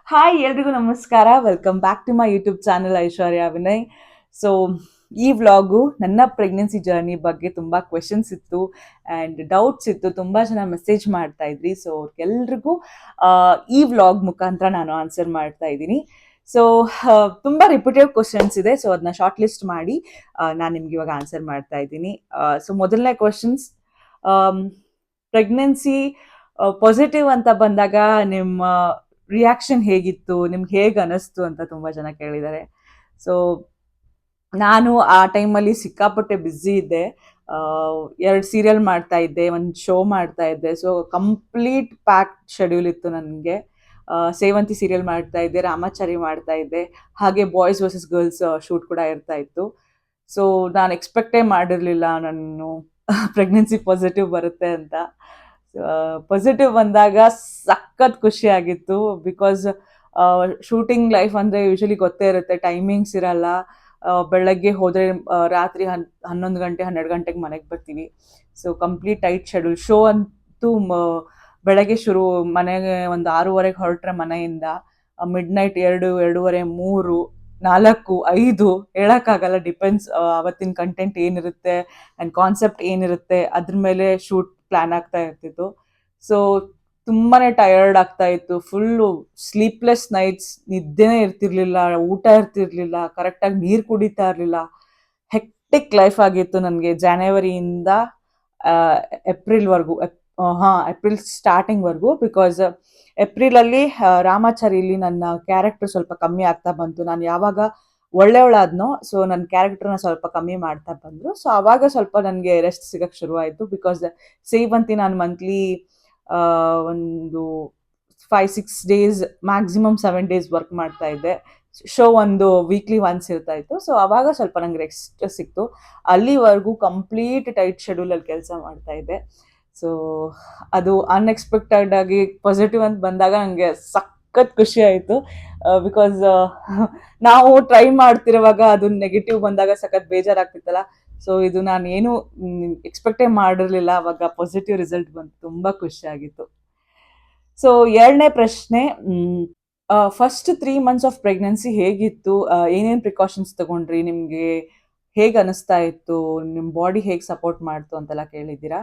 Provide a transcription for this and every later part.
Hi ಎಲ್ರಿಗೂ ನಮಸ್ಕಾರ. Welcome back to my YouTube channel Aishwarya Vinay. So ಈ ವ್ಲಾಗು ನನ್ನ ಪ್ರೆಗ್ನೆನ್ಸಿ ಜರ್ನಿ ಬಗ್ಗೆ ತುಂಬ ಕ್ವೆಶನ್ಸ್ ಇತ್ತು ಆ್ಯಂಡ್ ಡೌಟ್ಸ್ ಇತ್ತು. ತುಂಬ ಜನ ಮೆಸೇಜ್ ಮಾಡ್ತಾ ಇದ್ರಿ. ಸೊ ಎಲ್ರಿಗೂ ಈ ವ್ಲಾಗ್ ಮುಖಾಂತರ ನಾನು ಆನ್ಸರ್ ಮಾಡ್ತಾ ಇದ್ದೀನಿ. ಸೊ ತುಂಬ ರಿಪೀಟೆಡ್ ಕ್ವಶನ್ಸ್ ಇದೆ. ಸೊ ಅದನ್ನ ಶಾರ್ಟ್ ಲಿಸ್ಟ್ ಮಾಡಿ ನಾನು ನಿಮ್ಗೆ ಇವಾಗ ಆನ್ಸರ್ ಮಾಡ್ತಾ ಇದ್ದೀನಿ. ಸೊ ಮೊದಲನೇ ಕ್ವಶನ್ಸ್, ಪ್ರೆಗ್ನೆನ್ಸಿ ಪಾಸಿಟಿವ್ ಅಂತ ಬಂದಾಗ ನಿಮ್ಮ ರಿಯಾಕ್ಷನ್ ಹೇಗಿತ್ತು, ನಿಮ್ಗೆ ಹೇಗೆ ಅನಿಸ್ತು ಅಂತ ತುಂಬ ಜನ ಕೇಳಿದ್ದಾರೆ. ಸೊ ನಾನು ಆ ಟೈಮಲ್ಲಿ ಸಿಕ್ಕಾಪಟ್ಟೆ ಬ್ಯುಸಿ ಇದ್ದೆ. 2 ಸೀರಿಯಲ್ ಮಾಡ್ತಾ ಇದ್ದೆ, ಒಂದು ಶೋ ಮಾಡ್ತಾ ಇದ್ದೆ. ಸೊ ಕಂಪ್ಲೀಟ್ ಪ್ಯಾಕ್ಡ್ ಶೆಡ್ಯೂಲ್ ಇತ್ತು ನನಗೆ. ಸೇವಂತಿ ಸೀರಿಯಲ್ ಮಾಡ್ತಾ ಇದ್ದೆ, ರಾಮಾಚಾರಿ ಮಾಡ್ತಾ ಇದ್ದೆ, ಹಾಗೆ ಬಾಯ್ಸ್ ವರ್ಸಸ್ ಗರ್ಲ್ಸ್ ಶೂಟ್ ಕೂಡ ಇರ್ತಾ ಇತ್ತು. ಸೊ ನಾನು ಎಕ್ಸ್ಪೆಕ್ಟೇ ಮಾಡಿರಲಿಲ್ಲ ನಾನು ಪ್ರೆಗ್ನೆನ್ಸಿ ಪಾಸಿಟಿವ್ ಬರುತ್ತೆ ಅಂತ. ಪಾಸಿಟಿವ್ ಬಂದಾಗ ಸಖತ್ ಖುಷಿ ಆಗಿತ್ತು. ಬಿಕಾಸ್ ಶೂಟಿಂಗ್ ಲೈಫ್ ಅಂದರೆ ಯೂಶಲಿ ಗೊತ್ತೇ ಇರುತ್ತೆ, ಟೈಮಿಂಗ್ಸ್ ಇರಲ್ಲ. ಬೆಳಗ್ಗೆ ಹೋದರೆ ರಾತ್ರಿ 11 ಗಂಟೆ 12 ಗಂಟೆಗೆ ಮನೆಗೆ ಬರ್ತೀವಿ. So complete tight schedule. Show ಅಂತೂ ಬೆಳಗ್ಗೆ ಶುರು, ಮನೆಗೆ ಒಂದು 6:30ಗೆ ಹೊರಟ್ರೆ ಮನೆಯಿಂದ ಮಿಡ್ ನೈಟ್ 2, 2:30, 3, 4, 5 ಹೇಳೋಕ್ಕಾಗಲ್ಲ. ಡಿಪೆಂಡ್ಸ್ ಅವತ್ತಿನ ಕಂಟೆಂಟ್ ಏನಿರುತ್ತೆ ಆ್ಯಂಡ್ ಕಾನ್ಸೆಪ್ಟ್ ಏನಿರುತ್ತೆ ಅದ್ರ ಮೇಲೆ ಶೂಟ್ ಪ್ಲ್ಯಾನ್ ಆಗ್ತಾ ಇರ್ತಿತ್ತು. ಸೊ ತುಂಬಾ ಟಯರ್ಡ್ ಆಗ್ತಾ ಇತ್ತು. ಫುಲ್ಲು ಸ್ಲೀಪ್ಲೆಸ್ ನೈಟ್ಸ್, ನಿದ್ದೆನೇ ಇರ್ತಿರ್ಲಿಲ್ಲ, ಊಟ ಇರ್ತಿರ್ಲಿಲ್ಲ, ಕರೆಕ್ಟಾಗಿ ನೀರು ಕುಡಿತಾ ಇರಲಿಲ್ಲ. ಹೆಕ್ಟಿಕ್ ಲೈಫ್ ಆಗಿತ್ತು ನನಗೆ ಜಾನ್ವರಿಯಿಂದ ಏಪ್ರಿಲ್ವರೆಗೂ. ಏಪ್ರಿಲ್ ಸ್ಟಾರ್ಟಿಂಗ್ವರೆಗೂ. ಬಿಕಾಸ್ ಏಪ್ರಿಲಲ್ಲಿ ರಾಮಾಚಾರಿಲಿ ನನ್ನ ಕ್ಯಾರೆಕ್ಟರ್ ಸ್ವಲ್ಪ ಕಮ್ಮಿ ಆಗ್ತಾ ಬಂತು. ನಾನು ಯಾವಾಗ ಒಳ್ಳೆಯವಳಾದ್ನೋ ಸೊ ನನ್ನ ಕ್ಯಾರೆಕ್ಟರ್ನ ಸ್ವಲ್ಪ ಕಮ್ಮಿ ಮಾಡ್ತಾ ಬಂದರು. ಸೊ ಆವಾಗ ಸ್ವಲ್ಪ ನನಗೆ ರೆಸ್ಟ್ ಸಿಗೋಕ್ಕೆ ಶುರುವಾಯಿತು. ಬಿಕಾಸ್ ಸೇವಂತಿ ನಾನು ಮಂತ್ಲಿ ಒಂದು 5-6 ಡೇಸ್, ಮ್ಯಾಕ್ಸಿಮಮ್ 7 ಡೇಸ್ ವರ್ಕ್ ಮಾಡ್ತಾ ಇದ್ದೆ. ಶೋ ಒಂದು ವೀಕ್ಲಿ ಒನ್ಸ್ ಇರ್ತಾ ಇತ್ತು. ಸೊ ಆವಾಗ ಸ್ವಲ್ಪ ನಂಗೆ ರೆಸ್ಟ್ ಸಿಕ್ತು. ಅಲ್ಲಿವರೆಗೂ ಕಂಪ್ಲೀಟ್ ಟೈಟ್ ಶೆಡ್ಯೂಲಲ್ಲಿ ಕೆಲಸ ಮಾಡ್ತಾ ಇದ್ದೆ. ಸೊ ಅದು ಅನ್ಎಕ್ಸ್ಪೆಕ್ಟೆಡ್ ಆಗಿ ಪಾಸಿಟಿವ್ ಅಂತ ಬಂದಾಗ ನನಗೆ ಸಖತ್ ಖುಷಿ ಆಯಿತು. ಬಿಕಾಸ್ ನಾವು ಟ್ರೈ ಮಾಡ್ತಿರುವಾಗ ಅದು ನೆಗೆಟಿವ್ ಬಂದಾಗ ಸಖತ್ ಬೇಜಾರಾಗ್ತಿತ್ತಲ್ಲ. ಸೊ ಇದು ನಾನು ಏನು ಎಕ್ಸ್ಪೆಕ್ಟೇ ಮಾಡಿರಲಿಲ್ಲ. ಅವಾಗ ಪಾಸಿಟಿವ್ ರಿಸಲ್ಟ್ ಬಂತು, ತುಂಬ ಖುಷಿಯಾಗಿತ್ತು. ಸೊ ಎರಡನೇ ಪ್ರಶ್ನೆ, ಫಸ್ಟ್ 3 ಮಂತ್ಸ್ ಆಫ್ ಪ್ರೆಗ್ನೆನ್ಸಿ ಹೇಗಿತ್ತು, ಏನೇನು ಪ್ರಿಕಾಷನ್ಸ್ ತಗೊಂಡ್ರಿ, ನಿಮಗೆ ಹೇಗೆ ಅನಿಸ್ತಾ ಇತ್ತು, ನಿಮ್ಮ ಬಾಡಿ ಹೇಗೆ ಸಪೋರ್ಟ್ ಮಾಡ್ತು ಅಂತೆಲ್ಲ ಕೇಳಿದ್ದೀರಾ.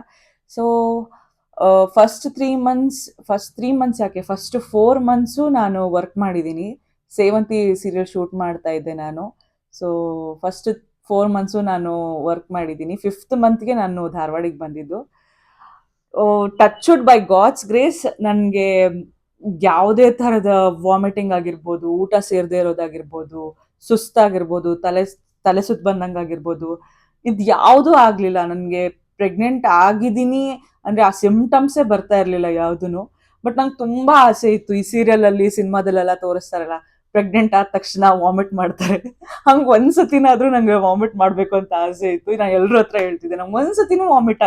ಸೊ ಫಸ್ಟ್ 3 ಮಂತ್ಸ್ ಯಾಕೆ, ಫಸ್ಟ್ 4 ಮಂತ್ಸು ನಾನು ವರ್ಕ್ ಮಾಡಿದ್ದೀನಿ. ಸೇವಂತಿ ಸೀರಿಯಲ್ ಶೂಟ್ ಮಾಡ್ತಾ ಇದ್ದೆ ನಾನು. ಸೊ ಫಸ್ಟ್ 4 ಮಂತ್ಸು ನಾನು ವರ್ಕ್ ಮಾಡಿದ್ದೀನಿ. 5th ಮಂತ್ಗೆ ನಾನು ಧಾರವಾಡಿಗೆ ಬಂದಿದ್ದು. Touch wood, by God's grace ನನಗೆ ಯಾವುದೇ ಥರದ ವಾಮಿಟಿಂಗ್ ಆಗಿರ್ಬೋದು, ಊಟ ಸೇರದೇ ಇರೋದಾಗಿರ್ಬೋದು, ಸುಸ್ತಾಗಿರ್ಬೋದು, ತಲೆ ಸುತ್ತು ಬಂದಂಗೆ ಆಗಿರ್ಬೋದು, ಇದು ಯಾವುದೂ ಆಗಲಿಲ್ಲ ನನಗೆ. ಪ್ರೆಗ್ನೆಂಟ್ ಆಗಿದ್ದೀನಿ ಅಂದರೆ ಆ ಸಿಮ್ಟಮ್ಸೇ ಬರ್ತಾ ಇರಲಿಲ್ಲ ಯಾವುದೂ. ಬಟ್ ನಂಗೆ ತುಂಬ ಆಸೆ ಇತ್ತು. ಈ ಸೀರಿಯಲಲ್ಲಿ, ಸಿನಿಮಾದಲ್ಲೆಲ್ಲ ತೋರಿಸ್ತಾರಲ್ಲ, ಪ್ರೆಗ್ನೆಂಟ್ ಆದ ತಕ್ಷಣ ವಾಮಿಟ್ ಮಾಡ್ತಾರೆ. ಹಂಗೆ ಒಂದ್ಸತಿನಾದರೂ ನಂಗೆ ವಾಮಿಟ್ ಮಾಡಬೇಕು ಅಂತ ಆಸೆ ಇತ್ತು. ನಾನು ಎಲ್ಲರ ಹತ್ರ ಹೇಳ್ತಿದ್ದೆ, ನಂಗೆ ಒಂದ್ಸತಿನೂ ವಾಮಿಟ್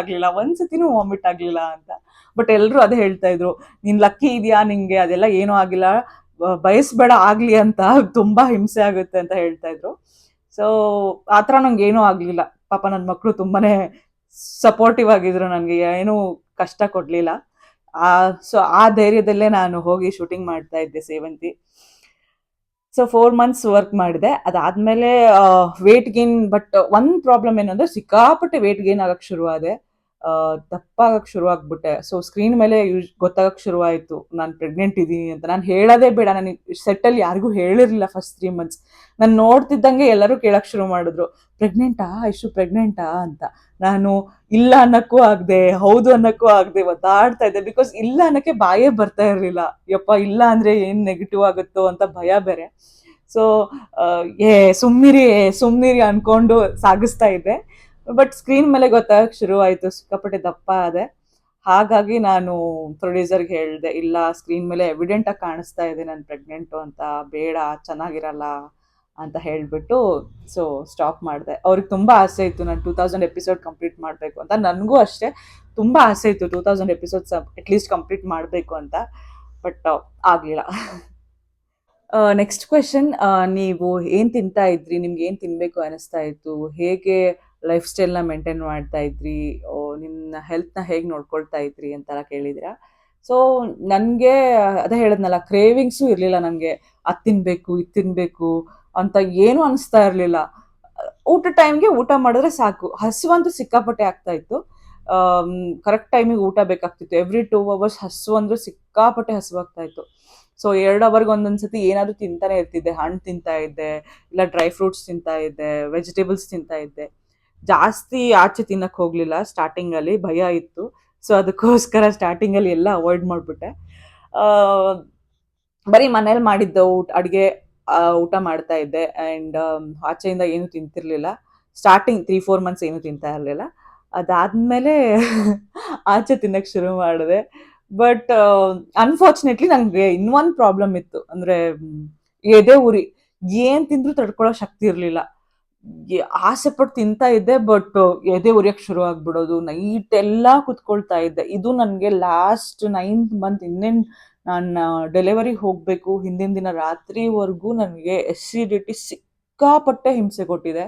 ಆಗಲಿಲ್ಲ ಅಂತ. ಬಟ್ ಎಲ್ಲರೂ ಅದೇ ಹೇಳ್ತಾ ಇದ್ರು, ನೀನು ಲಕ್ಕಿ ಇದೆಯಾ, ನಿಂಗೆ ಅದೆಲ್ಲ ಏನೂ ಆಗಿಲ್ಲ, ಬಯಸ್ಬೇಡ ಆಗಲಿ ಅಂತ, ತುಂಬ ಹಿಂಸೆ ಆಗುತ್ತೆ ಅಂತ ಹೇಳ್ತಾ ಇದ್ರು. ಸೊ ಆ ಥರ ನಂಗೆ ಏನೂ ಆಗಲಿಲ್ಲ. ಪಾಪ ನನ್ನ ಮಕ್ಕಳು ತುಂಬಾ ಸಪೋರ್ಟಿವ್ ಆಗಿದ್ರು, ನನಗೆ ಏನೂ ಕಷ್ಟ ಕೊಡಲಿಲ್ಲ. ಸೊ ಆ ಧೈರ್ಯದಲ್ಲೇ ನಾನು ಹೋಗಿ ಶೂಟಿಂಗ್ ಮಾಡ್ತಾ ಇದ್ದೆ ಸೇವಂತಿ. ಸೊ 4 ಮಂತ್ಸ್ ವರ್ಕ್ ಮಾಡಿದೆ. ಅದಾದಮೇಲೆ ವೇಟ್ ಗೇನ್. ಬಟ್ ಒಂದು ಪ್ರಾಬ್ಲಮ್ ಏನಂದರೆ ಸಿಕ್ಕಾಪಟ್ಟೆ ವೇಟ್ ಗೇನ್ ಆಗಕ್ಕೆ ಶುರುವಾದೆ. ದಪ್ಪ ಆಗಕ್ಕೆ ಶುರುವಾಗ್ಬಿಟ್ಟೆ. ಸೊ ಸ್ಕ್ರೀನ್ ಮೇಲೆ ಗೊತ್ತಾಗಕ್ಕೆ ಶುರುವಾಯಿತು ನಾನು ಪ್ರೆಗ್ನೆಂಟ್ ಇದ್ದೀನಿ ಅಂತ. ನಾನು ಹೇಳೋದೇ ಬೇಡ, ನನಗೆ ಸೆಟ್ಟಲ್ಲಿ ಯಾರಿಗೂ ಹೇಳಿರಲಿಲ್ಲ ಫಸ್ಟ್ 3 ಮಂತ್ಸ್. ನಾನು ನೋಡ್ತಿದ್ದಂಗೆ ಎಲ್ಲರೂ ಕೇಳಕ್ಕೆ ಶುರು ಮಾಡಿದ್ರು, ಪ್ರೆಗ್ನೆಂಟಾ ಅಂತ. ನಾನು ಇಲ್ಲ ಅನ್ನೋಕ್ಕೂ ಆಗದೆ, ಹೌದು ಅನ್ನೋಕ್ಕೂ ಆಗದೆ ಒದ್ದಾಡ್ತಾ ಇದ್ದೆ. ಬಿಕಾಸ್ ಇಲ್ಲ ಅನ್ನೋಕ್ಕೆ ಬಾಯೇ ಬರ್ತಾ ಇರಲಿಲ್ಲ. ಯಪ್ಪ ಇಲ್ಲ ಅಂದರೆ ಏನು ನೆಗೆಟಿವ್ ಆಗುತ್ತೋ ಅಂತ ಭಯ ಬೇರೆ. ಸೊ ಸುಮ್ಮನಿರಿ ಅಂದ್ಕೊಂಡು ಸಾಗಿಸ್ತಾ ಇದ್ದೆ. ಬಟ್ ಸ್ಕ್ರೀನ್ ಮೇಲೆ ಗೊತ್ತಾಗಕ್ಕೆ ಶುರುವಾಯಿತು, ಸಿಕ್ಕಾಪಟ್ಟೆ ದಪ್ಪ ಆದೆ. ಹಾಗಾಗಿ ನಾನು ಪ್ರೊಡ್ಯೂಸರ್ಗೆ ಹೇಳಿದೆ, ಇಲ್ಲ ಸ್ಕ್ರೀನ್ ಮೇಲೆ ಎವಿಡೆಂಟಾಗಿ ಕಾಣಿಸ್ತಾ ಇದೆ ನಾನು ಪ್ರೆಗ್ನೆಂಟು ಅಂತ, ಬೇಡ, ಚೆನ್ನಾಗಿರಲ್ಲ ಅಂತ ಹೇಳಿಬಿಟ್ಟು ಸೊ ಸ್ಟಾಪ್ ಮಾಡಿದೆ. ಅವ್ರಿಗೆ ತುಂಬ ಆಸೆ ಇತ್ತು ನಾನು 2000 ಎಪಿಸೋಡ್ ಕಂಪ್ಲೀಟ್ ಮಾಡಬೇಕು ಅಂತ. ನನಗೂ ಅಷ್ಟೇ ತುಂಬ ಆಸೆ ಇತ್ತು 2000 ಎಪಿಸೋಡ್ಸ್ ಅಟ್ಲೀಸ್ಟ್ ಕಂಪ್ಲೀಟ್ ಮಾಡಬೇಕು ಅಂತ. ಬಟ್ ಆಗಲಿಲ್ಲ. ನೆಕ್ಸ್ಟ್ ಕ್ವೆಶನ್, ನೀವು ಏನು ತಿಂತಾ ಇದ್ರಿ, ನಿಮ್ಗೆ ಏನು ತಿನ್ನಬೇಕು ಅನ್ನಿಸ್ತಾ ಇತ್ತು, ಹೇಗೆ ಲೈಫ್ ಸ್ಟೈಲ್ನ ಮೇಂಟೈನ್ ಮಾಡ್ತಾ ಇದ್ರಿ, ನಿಮ್ಮ ಹೆಲ್ತ್ನ ಹೇಗೆ ನೋಡ್ಕೊಳ್ತಾ ಇದ್ರಿ ಅಂತೆಲ್ಲ ಕೇಳಿದ್ದೀರಾ. ಸೊ ನನಗೆ ಅದೇ ಹೇಳಿದ್ನಲ್ಲ, ಕ್ರೇವಿಂಗ್ಸು ಇರಲಿಲ್ಲ ನನಗೆ. ಅದು ತಿನ್ನಬೇಕು ಇದು ತಿನ್ನಬೇಕು ಅಂತ ಏನೂ ಅನಿಸ್ತಾ ಇರಲಿಲ್ಲ. ಊಟ ಟೈಮ್ಗೆ ಊಟ ಮಾಡಿದ್ರೆ ಸಾಕು. ಹಸಿವಂತೂ ಸಿಕ್ಕಾಪಟ್ಟೆ ಆಗ್ತಾ ಇತ್ತು. ಕರೆಕ್ಟ್ ಟೈಮಿಗೆ ಊಟ ಬೇಕಾಗ್ತಿತ್ತು. ಎವ್ರಿ 2 ಅವರ್ಸ್ ಹಸು ಅಂದ್ರೆ ಸಿಕ್ಕಾಪಟ್ಟೆ ಹಸುವಾಗ್ತಾ ಇತ್ತು. ಸೊ 2 ಅವರ್ಗೆ ಒಂದೊಂದ್ಸತಿ ಏನಾದರೂ ತಿಂತಾನೆ ಇರ್ತಿದ್ದೆ. ಹಣ್ಣು ತಿಂತಾ ಇದ್ದೆ, ಇಲ್ಲ ಡ್ರೈ ಫ್ರೂಟ್ಸ್ ತಿಂತಾ ಇದ್ದೆ, ವೆಜಿಟೇಬಲ್ಸ್ ತಿಂತಾ ಇದ್ದೆ. ಜಾಸ್ತಿ ಆಚೆ ತಿನ್ನಕ್ಕೆ ಹೋಗಲಿಲ್ಲ ಸ್ಟಾರ್ಟಿಂಗಲ್ಲಿ, ಭಯ ಇತ್ತು. ಸೊ ಅದಕ್ಕೋಸ್ಕರ ಸ್ಟಾರ್ಟಿಂಗಲ್ಲಿ ಎಲ್ಲ ಅವಾಯ್ಡ್ ಮಾಡಿಬಿಟ್ಟೆ. ಬರೀ ಮನೇಲಿ ಮಾಡಿದ್ದ ಅಡುಗೆ ಊಟ ಮಾಡ್ತಾ ಇದ್ದೆ. ಆ್ಯಂಡ್ ಆಚೆಯಿಂದ ಏನು ತಿಂತಿರ್ಲಿಲ್ಲ. ಸ್ಟಾರ್ಟಿಂಗ್ 3-4 ಮಂತ್ಸ್ ಏನು ತಿಂತಾ ಇರಲಿಲ್ಲ. ಅದಾದಮೇಲೆ ಆಚೆ ತಿನ್ನಕ್ಕೆ ಶುರು ಮಾಡಿದೆ. ಬಟ್ ಅನ್ಫಾರ್ಚುನೇಟ್ಲಿ ನನಗೆ ಇನ್ನೊಂದು ಪ್ರಾಬ್ಲಮ್ ಇತ್ತು. ಅಂದರೆ ಎದೆ ಉರಿ. ಏನು ತಿಂದರೂ ತಡ್ಕೊಳ್ಳೋ ಶಕ್ತಿ ಇರಲಿಲ್ಲ. ಆಸೆ ಪಟ್ಟು ತಿಂತಾ ಇದ್ದೆ, ಬಟ್ ಎದೆ ಉರಿಯಕ್ಕೆ ಶುರು ಆಗ್ಬಿಡೋದು. ನೈಟ್ ಎಲ್ಲ ಕುತ್ಕೊಳ್ತಾ ಇದ್ದೆ. ಇದು ನನಗೆ ಲಾಸ್ಟ್ 9th ಮಂತ್, ಇನ್ನೇನು ನಾನು ಡೆಲಿವರಿಗೆ ಹೋಗಬೇಕು ಹಿಂದಿನ ದಿನ ರಾತ್ರಿವರೆಗೂ ನನಗೆ ಎಸಿಡಿಟಿ ಸಿಕ್ಕಾಪಟ್ಟೆ ಹಿಂಸೆ ಕೊಟ್ಟಿದೆ.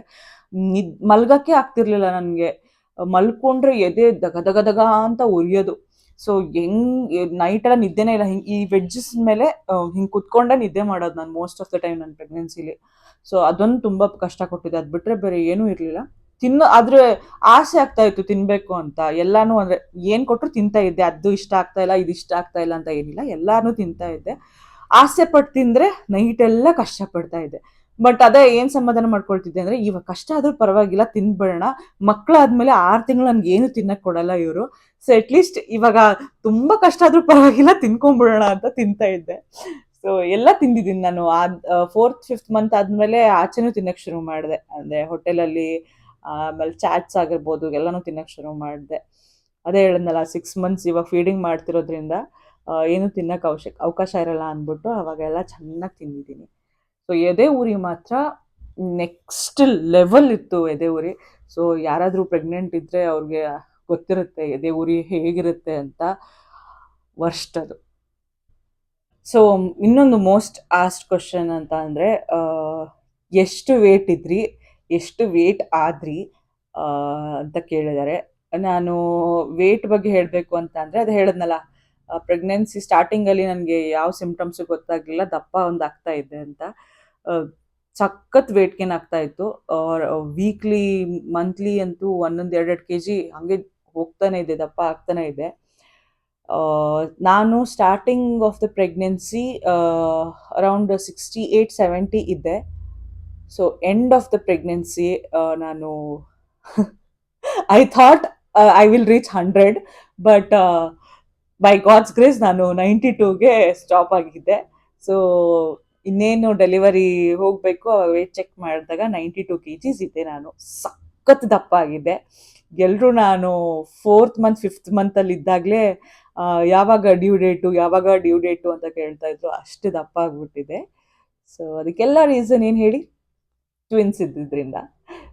ಮಲ್ಗಕ್ಕೆ ಆಗ್ತಿರ್ಲಿಲ್ಲ ನನಗೆ. ಮಲ್ಕೊಂಡ್ರೆ ಎದೆ ದಗ ದಗ ದಗ ಅಂತ ಉರಿಯೋದು. ಸೊ ನೈಟೆಲ್ಲ ನಿದ್ದೆನೇ ಇಲ್ಲ. ಹಿಂಗೆ ಈ ವೆಡ್ಜಸ್ ಮೇಲೆ ಹಿಂಗೆ ಕುತ್ಕೊಂಡೆ ನಿದ್ದೆ ಮಾಡೋದು ನಾನು ಮೋಸ್ಟ್ ಆಫ್ ದ ಟೈಮ್ ನನ್ನ ಪ್ರೆಗ್ನೆನ್ಸಿಲಿ. ಸೊ ಅದೊಂದು ತುಂಬ ಕಷ್ಟ ಕೊಟ್ಟಿದೆ. ಅದು ಬಿಟ್ಟರೆ ಬೇರೆ ಏನೂ ಇರಲಿಲ್ಲ. ಆದ್ರೆ ಆಸೆ ಆಗ್ತಾ ಇತ್ತು ತಿನ್ಬೇಕು ಅಂತ. ಎಲ್ಲಾನು ಅಂದ್ರೆ ಏನ್ ಕೊಟ್ರು ತಿಂತಾ ಇದ್ದೆ. ಅದು ಇಷ್ಟ ಆಗ್ತಾ ಇಲ್ಲ, ಇದು ಇಷ್ಟ ಆಗ್ತಾ ಇಲ್ಲ ಅಂತ ಏನಿಲ್ಲ, ಎಲ್ಲಾನು ತಿಂತಾ ಇದ್ದೆ. ಆಸೆ ಪಟ್ಟು ತಿಂದ್ರೆ ನೈಟ್ ಎಲ್ಲ ಕಷ್ಟಪಡ್ತಾ ಇದ್ದೆ. ಬಟ್ ಅದೇ ಏನ್ ಸಮಾಧಾನ ಮಾಡ್ಕೊಳ್ತಿದ್ದೆ ಅಂದ್ರೆ, ಇವಾಗ ಕಷ್ಟ ಆದ್ರೂ ಪರವಾಗಿಲ್ಲ, ತಿನ್ಬೇಡ. ಮಕ್ಕಳಾದ್ಮೇಲೆ 6 ತಿಂಗಳು ನನ್ಗೆ ಏನು ತಿನ್ನಕ್ ಕೊಡಲ್ಲ ಇವರು. ಸೊ ಅಟ್ಲೀಸ್ಟ್ ಇವಾಗ ತುಂಬಾ ಕಷ್ಟ ಆದ್ರೂ ಪರವಾಗಿಲ್ಲ, ತಿನ್ಕೊಂಡ್ಬಿಡೋಣ ಅಂತ ತಿಂತಾ ಇದ್ದೆ. ಸೊ ಎಲ್ಲ ತಿಂದಿದ್ದೀನಿ ನಾನು. 4th-5th ಮಂತ್ ಆದ್ಮೇಲೆ ಆಚೆನೂ ತಿನ್ನಕ್ ಶುರು ಮಾಡಿದೆ. ಅಂದ್ರೆ ಹೋಟೆಲಲ್ಲಿ, ಆಮೇಲೆ ಚಾಟ್ಸ್ ಆಗಿರ್ಬೋದು, ಎಲ್ಲನೂ ತಿನ್ನಕ್ಕೆ ಶುರು ಮಾಡಿದೆ. ಅದೇ ಹೇಳಿದ್ನಲ್ಲ, 6 ಮಂತ್ಸ್ ಇವಾಗ ಫೀಡಿಂಗ್ ಮಾಡ್ತಿರೋದ್ರಿಂದ ಏನು ತಿನ್ನಕ್ಕೆ ಅವಕಾಶ ಇರಲ್ಲ ಅಂದ್ಬಿಟ್ಟು ಅವಾಗೆಲ್ಲ ಚೆನ್ನಾಗಿ ತಿಂದಿದ್ದೀನಿ. ಸೊ ಎದೆ ಉರಿ ಮಾತ್ರ ನೆಕ್ಸ್ಟ್ ಲೆವೆಲ್ ಇತ್ತು, ಎದೆ ಉರಿ. ಸೊ ಯಾರಾದರೂ ಪ್ರೆಗ್ನೆಂಟ್ ಇದ್ದರೆ ಅವ್ರಿಗೆ ಗೊತ್ತಿರುತ್ತೆ ಎದೆ ಉರಿ ಹೇಗಿರುತ್ತೆ ಅಂತ. ವರ್ಸ್ಟ್ ಅದು. ಸೊ ಇನ್ನೊಂದು ಮೋಸ್ಟ್ ಆಸ್ಟ್ ಕ್ವಶನ್ ಅಂತ ಅಂದರೆ, ಎಷ್ಟು ವೇಟ್ ಇದ್ರಿ, ಎಷ್ಟು ವೇಟ್ ಆದ್ರಿ ಅಂತ ಕೇಳಿದ್ದಾರೆ. ನಾನು ವೇಟ್ ಬಗ್ಗೆ ಹೇಳಬೇಕು ಅಂತ ಅಂದರೆ, ಅದು ಹೇಳಿದ್ನಲ್ಲ, ಪ್ರೆಗ್ನೆನ್ಸಿ ಸ್ಟಾರ್ಟಿಂಗಲ್ಲಿ ನನಗೆ ಯಾವ ಸಿಮ್ಟಮ್ಸು ಗೊತ್ತಾಗಲಿಲ್ಲ, ದಪ್ಪ ಒಂದು ಆಗ್ತಾ ಇದ್ದೆ ಅಂತ. ಸಖತ್ ವೇಟ್ ಗೇನ್ ಆಗ್ತಾ ಇತ್ತು. ವೀಕ್ಲಿ, ಮಂತ್ಲಿ ಅಂತೂ 1-2 kg ಹಂಗೆ ಹೋಗ್ತಾನೆ ಇದೆ, ದಪ್ಪ ಆಗ್ತಾನೆ ಇದೆ. ನಾನು starting of the pregnancy around 68-70 ಇದ್ದೆ. So end of the pregnancy ನಾನು I thought I will reach 100, but by God's grace ನಾನು 92ಗೆ ಸ್ಟಾಪ್ ಆಗಿದ್ದೆ. ಸೊ ಇನ್ನೇನು ಡೆಲಿವರಿ ಹೋಗಬೇಕು, ಅವಾಗ ವೇಟ್ ಚೆಕ್ ಮಾಡಿದಾಗ 92 kgs ಇದ್ದೆ. ನಾನು ಸಖತ್ ದಪ್ಪ ಆಗಿದ್ದೆ. ಎಲ್ಲರೂ ನಾನು 4th ಮಂತ್ 5th ಮಂತಲ್ಲಿ ಇದ್ದಾಗಲೇ ಯಾವಾಗ ಡ್ಯೂ ಡೇಟು ಅಂತ ಕೇಳ್ತಾ ಇದ್ರು. ಅಷ್ಟು ದಪ್ಪ ಆಗ್ಬಿಟ್ಟಿದೆ. ಸೊ ಅದಕ್ಕೆಲ್ಲ ರೀಸನ್ ಏನು ಹೇಳಿ? ಟ್ವಿನ್ಸ್ ಇದ್ದಿದ್ದರಿಂದ.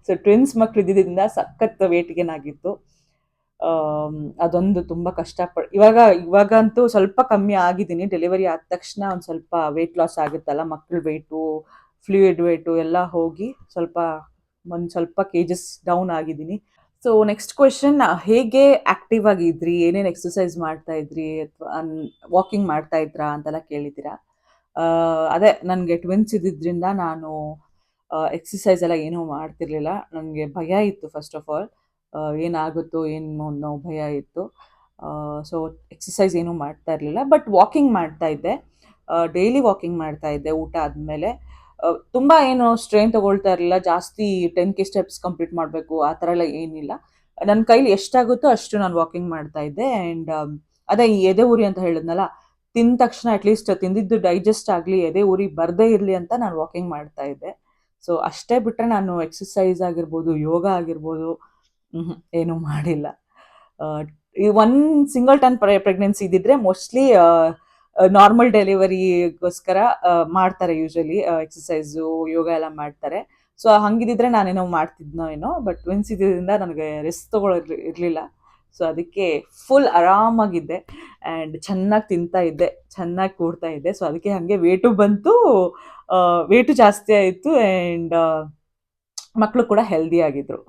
ಸೊ ಟ್ವಿನ್ಸ್ ಮಕ್ಳು ಇದ್ದಿದ್ದರಿಂದ ಸಖತ್ ವೇಟ್ ಗೇನ್ ಆಗಿತ್ತು. ಅದೊಂದು ತುಂಬ ಇವಾಗಂತೂ ಸ್ವಲ್ಪ ಕಮ್ಮಿ ಆಗಿದ್ದೀನಿ. ಡೆಲಿವರಿ ಆದ ತಕ್ಷಣ ಒಂದು ಸ್ವಲ್ಪ ವೇಟ್ ಲಾಸ್ ಆಗುತ್ತಲ್ಲ, ಮಕ್ಕಳ ವೇಟು, ಫ್ಲೂಯಿಡ್ ವೇಟು ಎಲ್ಲ ಹೋಗಿ ಒಂದು ಸ್ವಲ್ಪ ಕೇಜಸ್ ಡೌನ್ ಆಗಿದ್ದೀನಿ. ಸೊ ನೆಕ್ಸ್ಟ್ ಕ್ವೆಶನ್, ಹೇಗೆ ಆಕ್ಟಿವ್ ಆಗಿದ್ರಿ, ಏನೇನು ಎಕ್ಸಸೈಸ್ ಮಾಡ್ತಾ ಇದ್ರಿ, ಅಥವಾ ವಾಕಿಂಗ್ ಮಾಡ್ತಾ ಇದ್ರಾ ಅಂತೆಲ್ಲ ಕೇಳಿದ್ದೀರಾ. ಅದೇ ನನಗೆ ಟ್ವಿನ್ಸ್ ಇದ್ದಿದ್ದರಿಂದ ನಾನು ಎಕ್ಸಸೈಸ್ ಎಲ್ಲ ಏನೂ ಮಾಡ್ತಿರ್ಲಿಲ್ಲ. ನನಗೆ ಭಯ ಇತ್ತು. ಫಸ್ಟ್ ಆಫ್ ಆಲ್ ಏನಾಗುತ್ತೋ ಏನು ಅನ್ನೋ ಭಯ ಇತ್ತು. ಸೊ ಎಕ್ಸಸೈಸ್ ಏನೂ ಮಾಡ್ತಾ ಇರಲಿಲ್ಲ, ಬಟ್ ವಾಕಿಂಗ್ ಮಾಡ್ತಾ ಇದ್ದೆ. ಡೈಲಿ ವಾಕಿಂಗ್ ಮಾಡ್ತಾ ಇದ್ದೆ ಊಟ ಆದಮೇಲೆ. ತುಂಬ ಏನು ಸ್ಟ್ರೈನ್ ತೊಗೊಳ್ತಾ ಇರಲಿಲ್ಲ. ಜಾಸ್ತಿ 10K ಸ್ಟೆಪ್ಸ್ ಕಂಪ್ಲೀಟ್ ಮಾಡಬೇಕು ಆ ಥರ ಎಲ್ಲ ಏನಿಲ್ಲ. ನನ್ನ ಕೈಲಿ ಎಷ್ಟಾಗುತ್ತೋ ಅಷ್ಟು ನಾನು ವಾಕಿಂಗ್ ಮಾಡ್ತಾ ಇದ್ದೆ. ಆ್ಯಂಡ್ ಅದೇ ಈ ಎದೆ ಉರಿ ಅಂತ ಹೇಳಿದ್ನಲ್ಲ, ತಿಂದ ತಕ್ಷಣ ಅಟ್ಲೀಸ್ಟ್ ತಿಂದಿದ್ದು ಡೈಜೆಸ್ಟ್ ಆಗಲಿ, ಎದೆ ಉರಿ ಬರದೇ ಇರಲಿ ಅಂತ ನಾನು ವಾಕಿಂಗ್ ಮಾಡ್ತಾ ಇದ್ದೆ. ಸೊ ಅಷ್ಟೇ ಬಿಟ್ಟರೆ ನಾನು ಎಕ್ಸಸೈಸ್ ಆಗಿರ್ಬೋದು, ಯೋಗ ಆಗಿರ್ಬೋದು ಏನೂ ಮಾಡಿಲ್ಲ. ಈ 1 ಸಿಂಗಲ್ ಟನ್ ಪ್ರೆಗ್ನೆನ್ಸಿ ಇದ್ದಿದ್ರೆ ಮೋಸ್ಟ್ಲಿ ನಾರ್ಮಲ್ ಡೆಲಿವರಿಗೋಸ್ಕರ ಮಾಡ್ತಾರೆ ಯೂಶಲಿ ಎಕ್ಸಸೈಸು, ಯೋಗ ಎಲ್ಲ ಮಾಡ್ತಾರೆ. ಸೊ ಹಂಗಿದ್ದಿದ್ರೆ ನಾನೇನೋ ಮಾಡ್ತಿದ್ನೋ ಏನೋ. ಬಟ್ ಟ್ವಿನ್ಸ್ ಇದ್ದಿದ್ದರಿಂದ ನನಗೆ ರೆಸ್ಟ್ ಇರಲಿಲ್ಲ. ಸೊ ಅದಕ್ಕೆ ಫುಲ್ ಆರಾಮಾಗಿದ್ದೆ. ಆ್ಯಂಡ್ ಚೆನ್ನಾಗಿ ತಿಂತಾ ಇದ್ದೆ, ಚೆನ್ನಾಗಿ ಕೂಡ್ತಾ ಇದ್ದೆ. ಸೊ ಅದಕ್ಕೆ ಹಾಗೆ ವೇಟು ಬಂತು, ವೇಟು ಜಾಸ್ತಿ ಆಯಿತು. ಆ್ಯಂಡ್ ಮಕ್ಕಳು ಕೂಡ ಹೆಲ್ದಿ ಆಗಿದ್ರು.